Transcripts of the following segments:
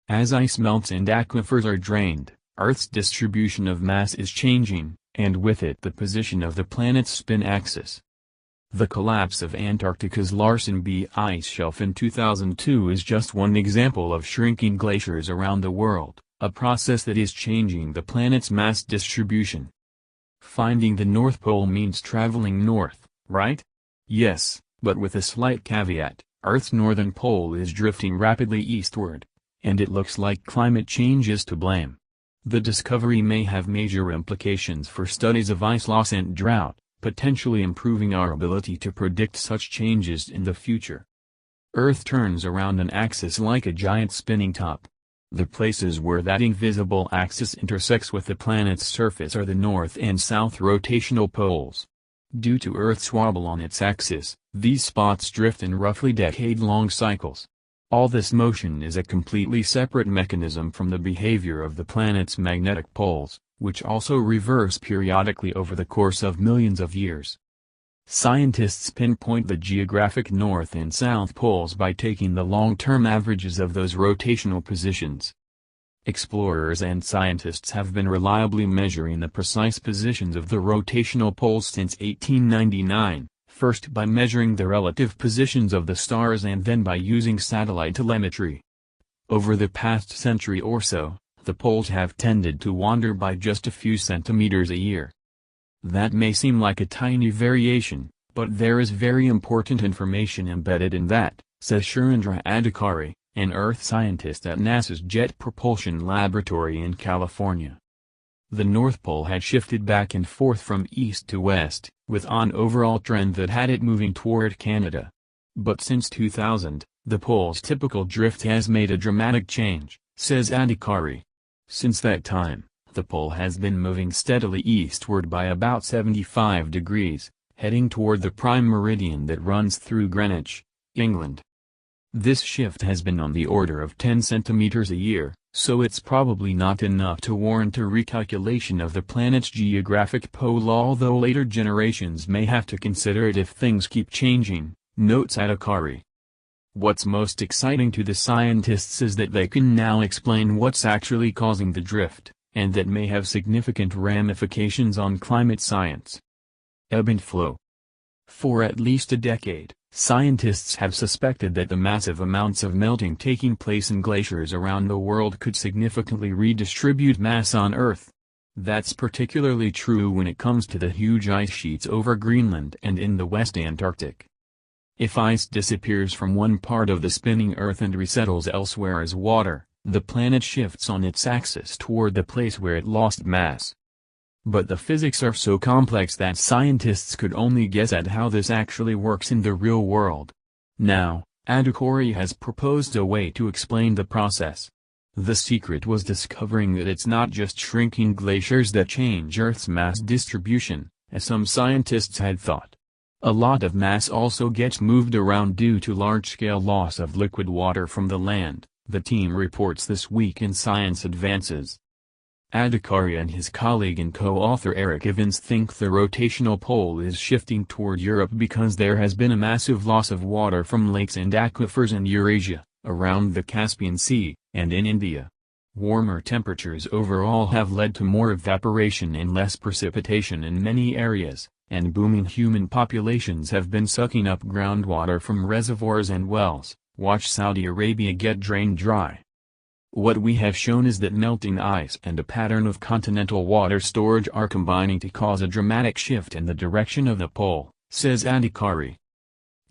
As ice melts and aquifers are drained, Earth's distribution of mass is changing, and with it the position of the planet's spin axis. The collapse of Antarctica's Larsen B ice shelf in 2002 is just one example of shrinking glaciers around the world, a process that is changing the planet's mass distribution. Finding the North Pole means traveling north, right? Yes, but with a slight caveat: Earth's northern pole is drifting rapidly eastward, and it looks like climate change is to blame. The discovery may have major implications for studies of ice loss and drought, potentially improving our ability to predict such changes in the future. Earth turns around an axis like a giant spinning top. The places where that invisible axis intersects with the planet's surface are the north and south rotational poles. Due to Earth's wobble on its axis, these spots drift in roughly decade-long cycles. All this motion is a completely separate mechanism from the behavior of the planet's magnetic poles, which also reverse periodically over the course of millions of years. Scientists pinpoint the geographic north and south poles by taking the long-term averages of those rotational positions. Explorers and scientists have been reliably measuring the precise positions of the rotational poles since 1899. First by measuring the relative positions of the stars and then by using satellite telemetry. Over the past century or so, the poles have tended to wander by just a few centimeters a year. That may seem like a tiny variation, but there is very important information embedded in that, says Surendra Adhikari, an Earth scientist at NASA's Jet Propulsion Laboratory in California. The North Pole had shifted back and forth from east to west, with an overall trend that had it moving toward Canada. But since 2000, the pole's typical drift has made a dramatic change, says Adhikari. Since that time, the pole has been moving steadily eastward by about 75 degrees, heading toward the prime meridian that runs through Greenwich, England. This shift has been on the order of 10 centimeters a year, so it's probably not enough to warrant a recalculation of the planet's geographic pole, although later generations may have to consider it if things keep changing, notes Adhikari. What's most exciting to the scientists is that they can now explain what's actually causing the drift, and that may have significant ramifications on climate science. Ebb and flow. For at least a decade, scientists have suspected that the massive amounts of melting taking place in glaciers around the world could significantly redistribute mass on Earth. That's particularly true when it comes to the huge ice sheets over Greenland and in the West Antarctic. If ice disappears from one part of the spinning Earth and resettles elsewhere as water, the planet shifts on its axis toward the place where it lost mass. But the physics are so complex that scientists could only guess at how this actually works in the real world. Now, Adhikari has proposed a way to explain the process. The secret was discovering that it's not just shrinking glaciers that change Earth's mass distribution, as some scientists had thought. A lot of mass also gets moved around due to large-scale loss of liquid water from the land, the team reports this week in Science Advances. Adhikari and his colleague and co-author Eric Evans think the rotational pole is shifting toward Europe because there has been a massive loss of water from lakes and aquifers in Eurasia, around the Caspian Sea, and in India. Warmer temperatures overall have led to more evaporation and less precipitation in many areas, and booming human populations have been sucking up groundwater from reservoirs and wells. Watch Saudi Arabia get drained dry. What we have shown is that melting ice and a pattern of continental water storage are combining to cause a dramatic shift in the direction of the pole, says Adhikari.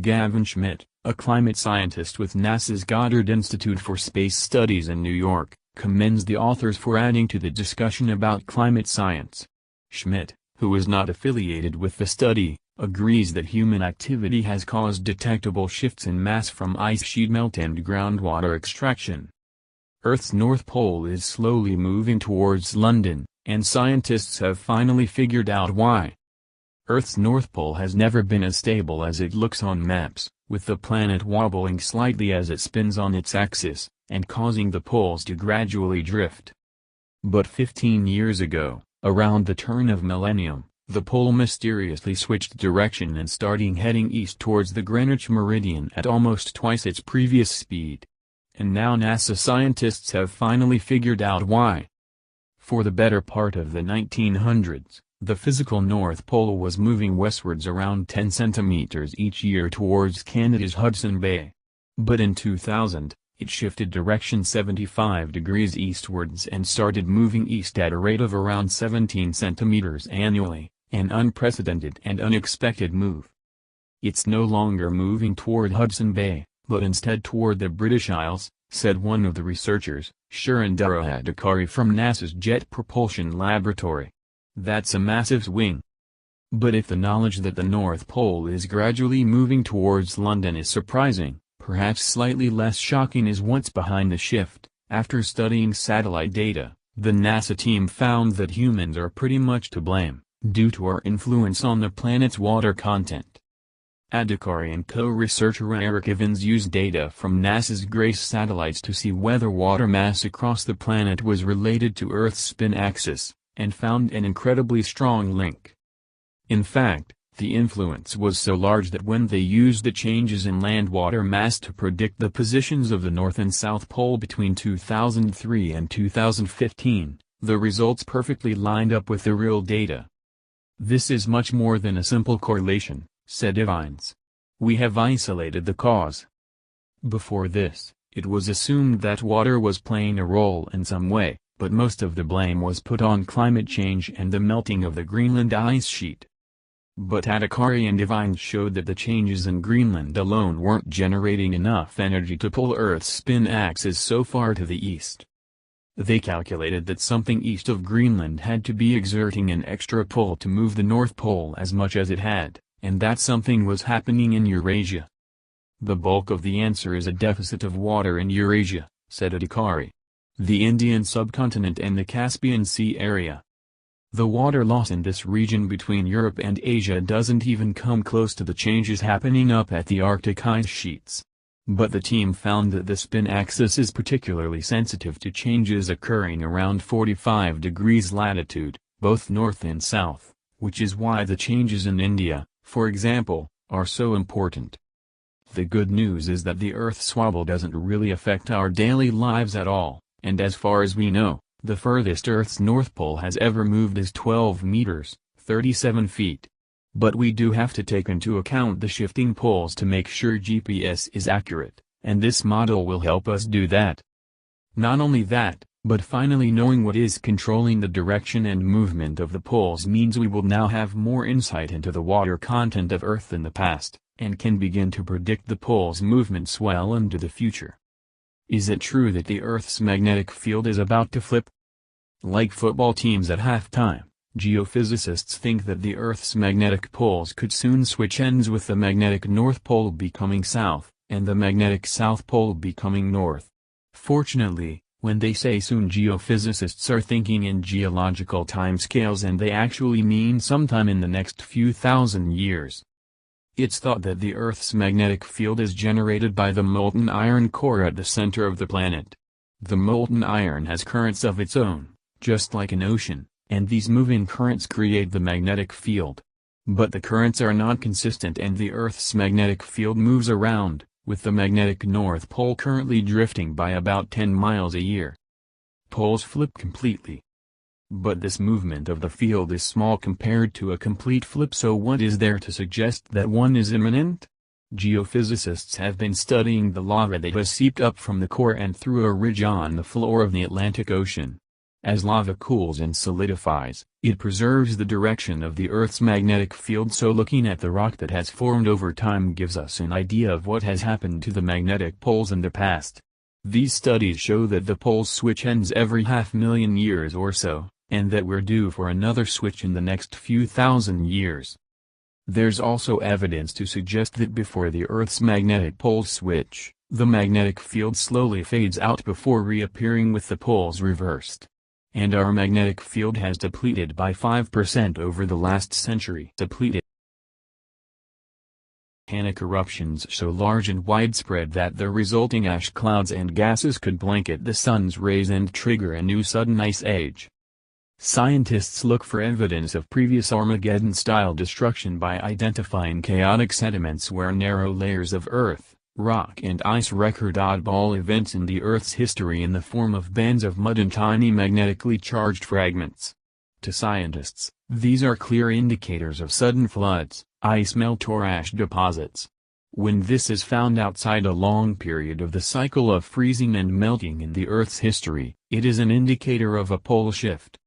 Gavin Schmidt, a climate scientist with NASA's Goddard Institute for Space Studies in New York, commends the authors for adding to the discussion about climate science. Schmidt, who is not affiliated with the study, agrees that human activity has caused detectable shifts in mass from ice sheet melt and groundwater extraction. Earth's North Pole is slowly moving towards London, and scientists have finally figured out why. Earth's North Pole has never been as stable as it looks on maps, with the planet wobbling slightly as it spins on its axis, and causing the poles to gradually drift. But 15 years ago, around the turn of millennium, the pole mysteriously switched direction and starting heading east towards the Greenwich meridian at almost twice its previous speed. and now NASA scientists have finally figured out why. For the better part of the 1900s, the physical North Pole was moving westwards around 10 centimeters each year towards Canada's Hudson Bay. But in 2000, it shifted direction 75 degrees eastwards and started moving east at a rate of around 17 centimeters annually, an unprecedented and unexpected move. It's no longer moving toward Hudson Bay, but instead toward the British Isles, said one of the researchers, Shurindara Adhikari from NASA's Jet Propulsion Laboratory. That's a massive swing. But if the knowledge that the North Pole is gradually moving towards London is surprising, perhaps slightly less shocking is what's behind the shift. After studying satellite data, the NASA team found that humans are pretty much to blame, due to our influence on the planet's water content. Adhikari and co-researcher Eric Evans used data from NASA's GRACE satellites to see whether water mass across the planet was related to Earth's spin axis, and found an incredibly strong link. In fact, the influence was so large that when they used the changes in land water mass to predict the positions of the North and South Pole between 2003 and 2015, the results perfectly lined up with the real data. This is much more than a simple correlation, said Evans. We have isolated the cause. Before this, it was assumed that water was playing a role in some way, but most of the blame was put on climate change and the melting of the Greenland ice sheet. But Adhikari and Evans showed that the changes in Greenland alone weren't generating enough energy to pull Earth's spin axis so far to the east. They calculated that something east of Greenland had to be exerting an extra pull to move the North Pole as much as it had, and that something was happening in Eurasia. The bulk of the answer is a deficit of water in Eurasia, said Adhikari. The Indian subcontinent and the Caspian Sea area. The water loss in this region between Europe and Asia doesn't even come close to the changes happening up at the Arctic ice sheets. But the team found that the spin axis is particularly sensitive to changes occurring around 45 degrees latitude, both north and south, which is why the changes in India, for example, are so important. The good news is that the Earth's wobble doesn't really affect our daily lives at all, and as far as we know, the furthest Earth's North Pole has ever moved is 12 meters, 37 feet. But we do have to take into account the shifting poles to make sure GPS is accurate, and this model will help us do that. Not only that, but finally knowing what is controlling the direction and movement of the poles means we will now have more insight into the water content of Earth than the past, and can begin to predict the poles' movements well into the future. Is it true that the Earth's magnetic field is about to flip? Like football teams at halftime, geophysicists think that the Earth's magnetic poles could soon switch ends, with the magnetic North Pole becoming south, and the magnetic South Pole becoming north. Fortunately, when they say soon, geophysicists are thinking in geological timescales, and they actually mean sometime in the next few thousand years. It's thought that the Earth's magnetic field is generated by the molten iron core at the center of the planet. The molten iron has currents of its own, just like an ocean, and these moving currents create the magnetic field. But the currents are not consistent, and the Earth's magnetic field moves around, with the magnetic North Pole currently drifting by about 10 miles a year. Poles flip completely. But this movement of the field is small compared to a complete flip, so what is there to suggest that one is imminent? Geophysicists have been studying the lava that has seeped up from the core and through a ridge on the floor of the Atlantic Ocean. As lava cools and solidifies, it preserves the direction of the Earth's magnetic field, so looking at the rock that has formed over time gives us an idea of what has happened to the magnetic poles in the past. These studies show that the poles switch ends every 500,000 years or so, and that we're due for another switch in the next few thousand years. There's also evidence to suggest that before the Earth's magnetic poles switch, the magnetic field slowly fades out before reappearing with the poles reversed. And our magnetic field has depleted by 5% over the last century. Volcanic eruptions so large and widespread that the resulting ash clouds and gases could blanket the sun's rays and trigger a new sudden ice age. Scientists look for evidence of previous Armageddon-style destruction by identifying chaotic sediments where narrow layers of earth, Rock and ice record oddball events in the Earth's history in the form of bands of mud and tiny magnetically charged fragments. To scientists, these are clear indicators of sudden floods, ice melt or ash deposits. When this is found outside a long period of the cycle of freezing and melting in the Earth's history, it is an indicator of a pole shift.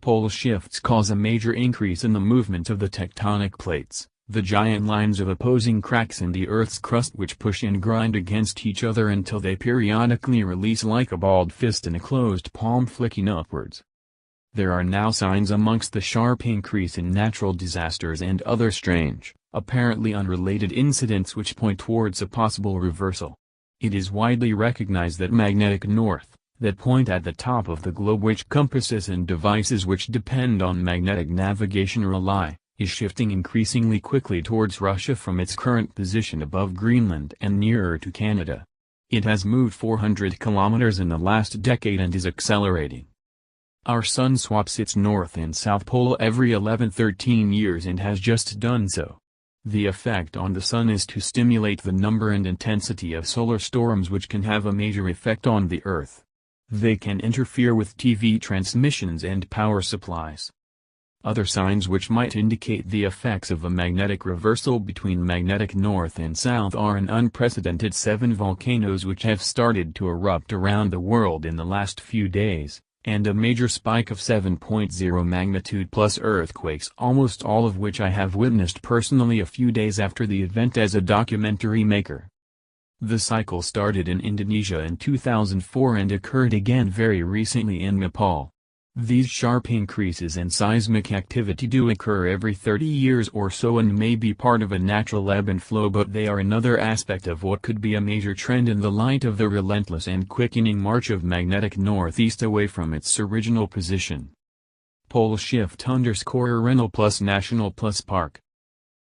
Pole shifts cause a major increase in the movement of the tectonic plates, the giant lines of opposing cracks in the Earth's crust which push and grind against each other until they periodically release like a balled fist in a closed palm flicking upwards. There are now signs amongst the sharp increase in natural disasters and other strange, apparently unrelated incidents which point towards a possible reversal. It is widely recognized that magnetic north, that point at the top of the globe which compasses and devices which depend on magnetic navigation rely, is shifting increasingly quickly towards Russia from its current position above Greenland and nearer to Canada. It has moved 400 kilometers in the last decade and is accelerating. Our sun swaps its north and south pole every 11-13 years and has just done so. The effect on the sun is to stimulate the number and intensity of solar storms which can have a major effect on the Earth. They can interfere with TV transmissions and power supplies. Other signs which might indicate the effects of a magnetic reversal between magnetic north and south are an unprecedented 7 volcanoes which have started to erupt around the world in the last few days, and a major spike of 7.0 magnitude plus earthquakes, almost all of which I have witnessed personally a few days after the event as a documentary maker. The cycle started in Indonesia in 2004 and occurred again very recently in Nepal. These sharp increases in seismic activity do occur every 30 years or so and may be part of a natural ebb and flow, but they are another aspect of what could be a major trend in the light of the relentless and quickening march of magnetic northeast away from its original position. Pole shift _Renal plus National plus Park.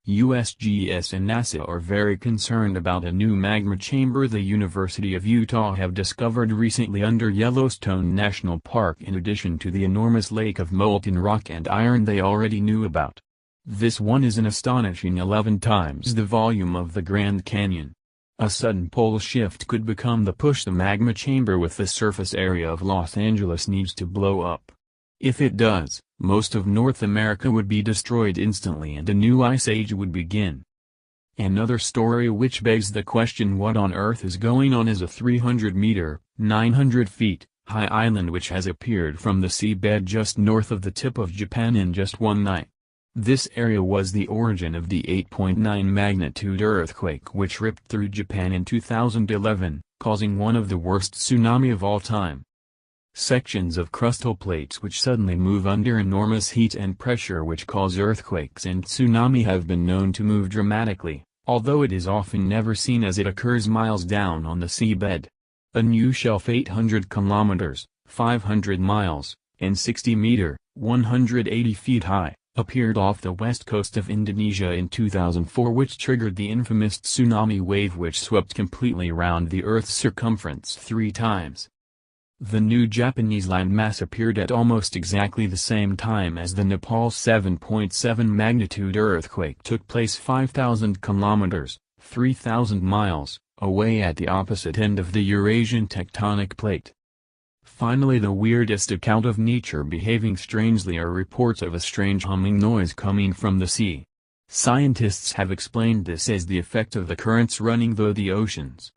USGS and NASA are very concerned about a new magma chamber the University of Utah have discovered recently under Yellowstone National Park in addition to the enormous lake of molten rock and iron they already knew about. This one is an astonishing 11 times the volume of the Grand Canyon. A sudden pole shift could become the push the magma chamber with the surface area of Los Angeles needs to blow up. If it does, most of North America would be destroyed instantly and a new ice age would begin. Another story which begs the question what on earth is going on is a 300-meter, 900 feet, high island which has appeared from the seabed just north of the tip of Japan in just one night. This area was the origin of the 8.9 magnitude earthquake which ripped through Japan in 2011, causing one of the worst tsunami of all time. Sections of crustal plates which suddenly move under enormous heat and pressure which cause earthquakes and tsunami have been known to move dramatically, although it is often never seen as it occurs miles down on the seabed. A new shelf 800 kilometers, 500 miles, and 60 meter, 180 feet high, appeared off the west coast of Indonesia in 2004 which triggered the infamous tsunami wave which swept completely round the Earth's circumference 3 times. The new Japanese landmass appeared at almost exactly the same time as the Nepal 7.7 magnitude earthquake took place 5,000 kilometers, 3,000 miles, away at the opposite end of the Eurasian tectonic plate. Finally, the weirdest account of nature behaving strangely are reports of a strange humming noise coming from the sea. Scientists have explained this as the effect of the currents running through the oceans.